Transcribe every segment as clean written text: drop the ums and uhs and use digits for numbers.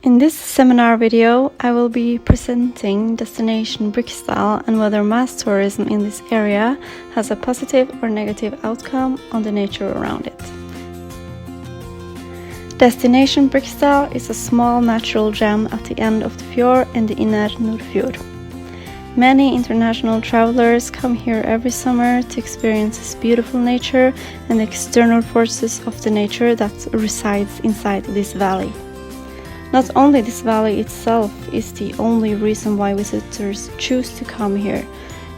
In this seminar video, I will be presenting Destinasjon Briksdalen and whether mass tourism in this area has a positive or negative outcome on the nature around it. Destinasjon Briksdal is a small natural gem at the end of the fjord in the inner Nordfjord. Many international travelers come here every summer to experience this beautiful nature and the external forces of the nature that resides inside this valley. Not only this valley itself is the only reason why visitors choose to come here,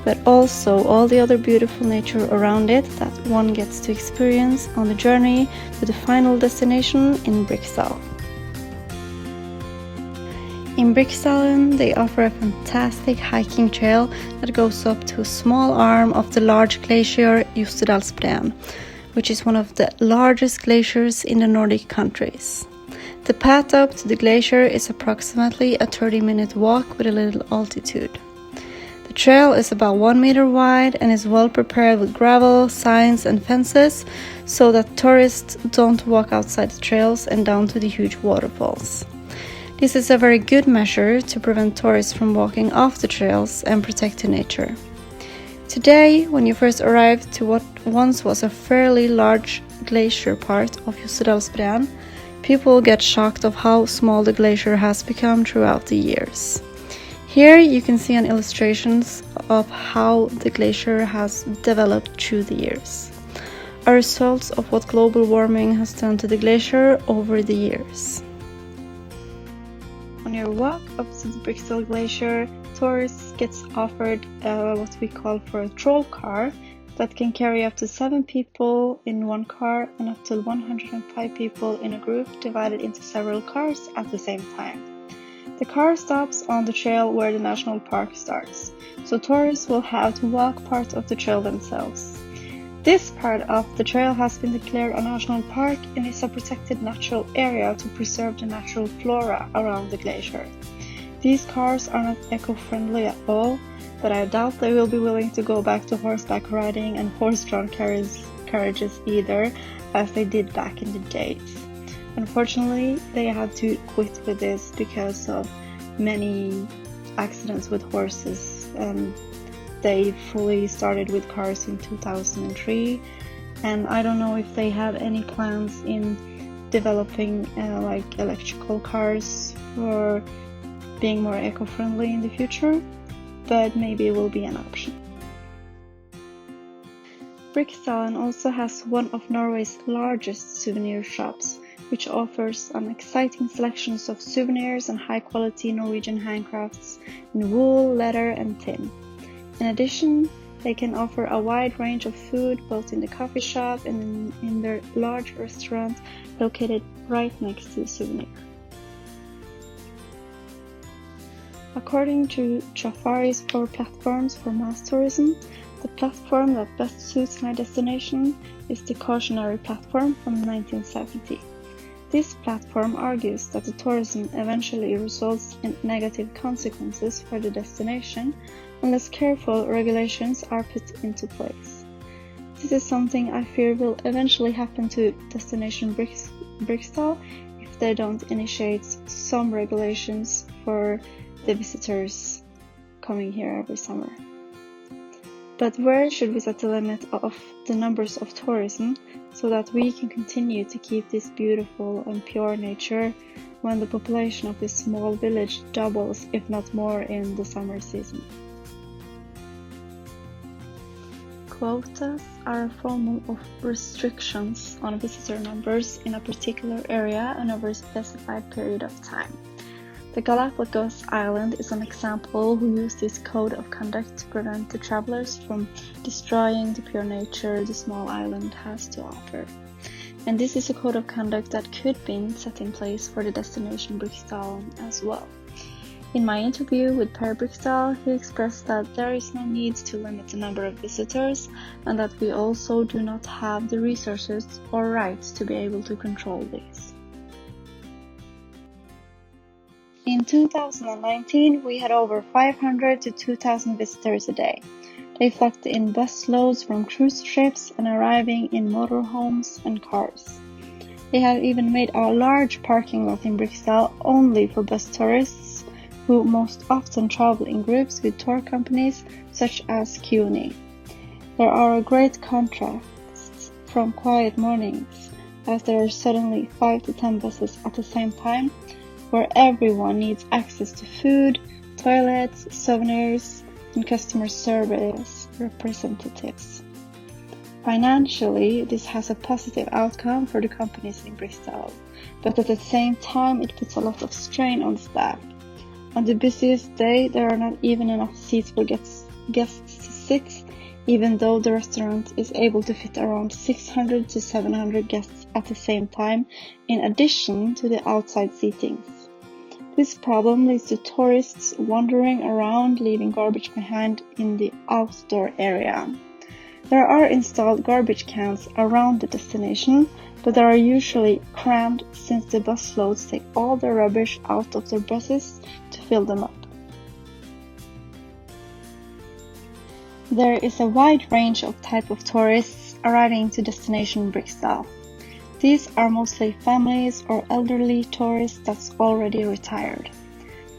but also all the other beautiful nature around it that one gets to experience on the journey to the final destination in Briksdal. In Briksdalen, they offer a fantastic hiking trail that goes up to a small arm of the large glacier Destinasjon, which is one of the largest glaciers in the Nordic countries. The path up to the glacier is approximately a 30-minute walk with a little altitude. The trail is about 1 meter wide and is well prepared with gravel, signs and fences so that tourists don't walk outside the trails and down to the huge waterfalls. This is a very good measure to prevent tourists from walking off the trails and protect the nature. Today, when you first arrive to what once was a fairly large glacier part of Destinasjon, people get shocked of how small the glacier has become throughout the years. Here you can see an illustration of how the glacier has developed through the years, a result of what global warming has done to the glacier over the years. On your walk up to the Briksdal glacier, tourists get offered what we call for a troll car that can carry up to 7 people in one car and up to 105 people in a group divided into several cars at the same time. The car stops on the trail where the national park starts, so tourists will have to walk part of the trail themselves. This part of the trail has been declared a national park and is a protected natural area to preserve the natural flora around the glacier. These cars are not eco-friendly at all, but I doubt they will be willing to go back to horseback riding and horse-drawn carriages either, as they did back in the days. Unfortunately, they had to quit with this because of many accidents with horses, and they fully started with cars in 2003, and I don't know if they have any plans in developing like electrical cars for being more eco-friendly in the future, but maybe it will be an option. Briksdalen also has one of Norway's largest souvenir shops, which offers an exciting selection of souvenirs and high-quality Norwegian handcrafts in wool, leather and tin. In addition, they can offer a wide range of food both in the coffee shop and in their large restaurant located right next to the souvenir. According to Jafari's 4 platforms for mass tourism, the platform that best suits my destination is the cautionary platform from 1970. This platform argues that the tourism eventually results in negative consequences for the destination unless careful regulations are put into place. This is something I fear will eventually happen to Destinasjon Briksdal if they don't initiate some regulations for the visitors coming here every summer. But where should we set the limit of the numbers of tourism so that we can continue to keep this beautiful and pure nature when the population of this small village doubles, if not more, in the summer season? Quotas are a form of restrictions on visitor numbers in a particular area and over a specified period of time. The Galapagos Island is an example who used this code of conduct to prevent the travelers from destroying the pure nature the small island has to offer. And this is a code of conduct that could be set in place for the Destinasjon Briksdalen as well. In my interview with Per Briksdal, he expressed that there is no need to limit the number of visitors and that we also do not have the resources or rights to be able to control this. In 2019, we had over 500 to 2,000 visitors a day. They flocked in busloads from cruise ships and arriving in motorhomes and cars. They have even made a large parking lot in Briksdal only for bus tourists, who most often travel in groups with tour companies such as Q&E. There are a great contrast from quiet mornings, as there are suddenly 5 to 10 buses at the same time, where everyone needs access to food, toilets, souvenirs, and customer service representatives. Financially, this has a positive outcome for the companies in Briksdal, but at the same time it puts a lot of strain on staff. On the busiest day, there are not even enough seats for guests to sit, even though the restaurant is able to fit around 600 to 700 guests at the same time, in addition to the outside seatings. This problem leads to tourists wandering around, leaving garbage behind in the outdoor area. There are installed garbage cans around the destination, but they are usually crammed since the bus loads take all the rubbish out of their buses to fill them up. There is a wide range of type of tourists arriving to Destinasjon Briksdal. These are mostly families or elderly tourists that's already retired.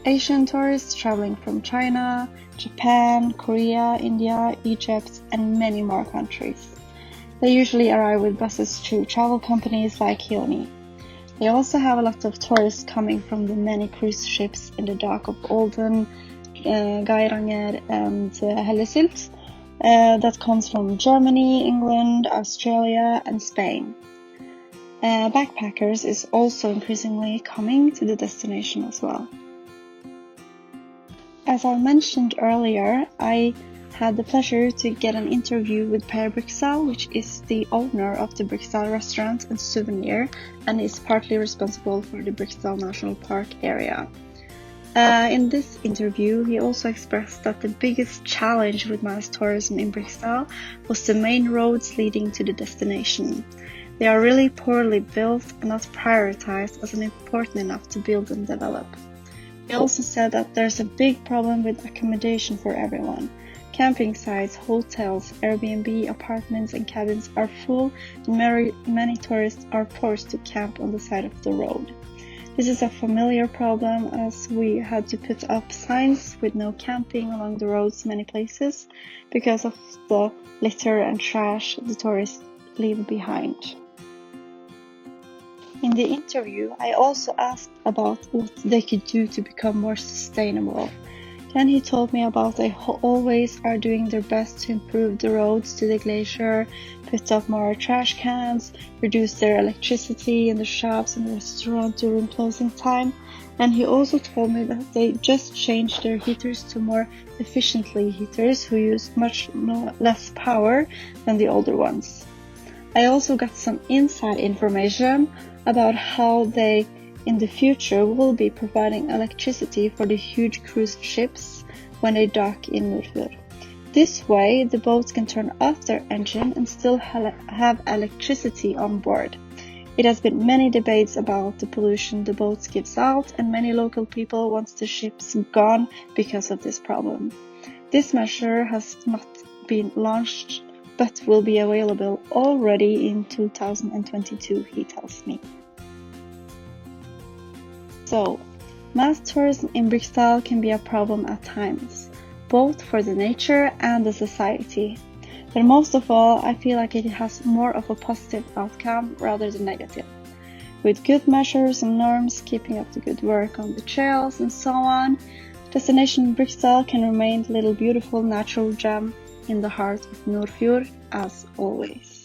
Asian tourists traveling from China, Japan, Korea, India, Egypt, and many more countries. They usually arrive with buses through travel companies like Q&E. They also have a lot of tourists coming from the many cruise ships in the dock of Olden, Geiranger, and Hellesylt, that comes from Germany, England, Australia, and Spain. Backpackers is also increasingly coming to the destination as well. As I mentioned earlier, I had the pleasure to get an interview with Per Briksdal, which is the owner of the Briksdal restaurant and souvenir, and is partly responsible for the Briksdal National Park area. In this interview, he also expressed that the biggest challenge with mass tourism in Briksdal was the main roads leading to the destination. They are really poorly built and not prioritized as important enough to build and develop. He also said that there's a big problem with accommodation for everyone. Camping sites, hotels, Airbnb, apartments and cabins are full, and many tourists are forced to camp on the side of the road. This is a familiar problem, as we had to put up signs with no camping along the roads many places because of the litter and trash the tourists leave behind. In the interview, I also asked about what they could do to become more sustainable. Then he told me about they always are doing their best to improve the roads to the glacier, put up more trash cans, reduce their electricity in the shops and the restaurant during closing time. And he also told me that they just changed their heaters to more efficiently heaters who use much less power than the older ones. I also got some inside information about how they in the future will be providing electricity for the huge cruise ships when they dock in Nordfjord. This way, the boats can turn off their engine and still have electricity on board. It has been many debates about the pollution the boats gives out, and many local people want the ships gone because of this problem. This measure has not been launched, but will be available already in 2022, he tells me. So, mass tourism in Briksdal can be a problem at times, both for the nature and the society. But most of all, I feel like it has more of a positive outcome rather than negative. With good measures and norms, keeping up the good work on the trails and so on, Destinasjon Briksdal can remain the little beautiful natural gem in the heart of Nordfjord as always.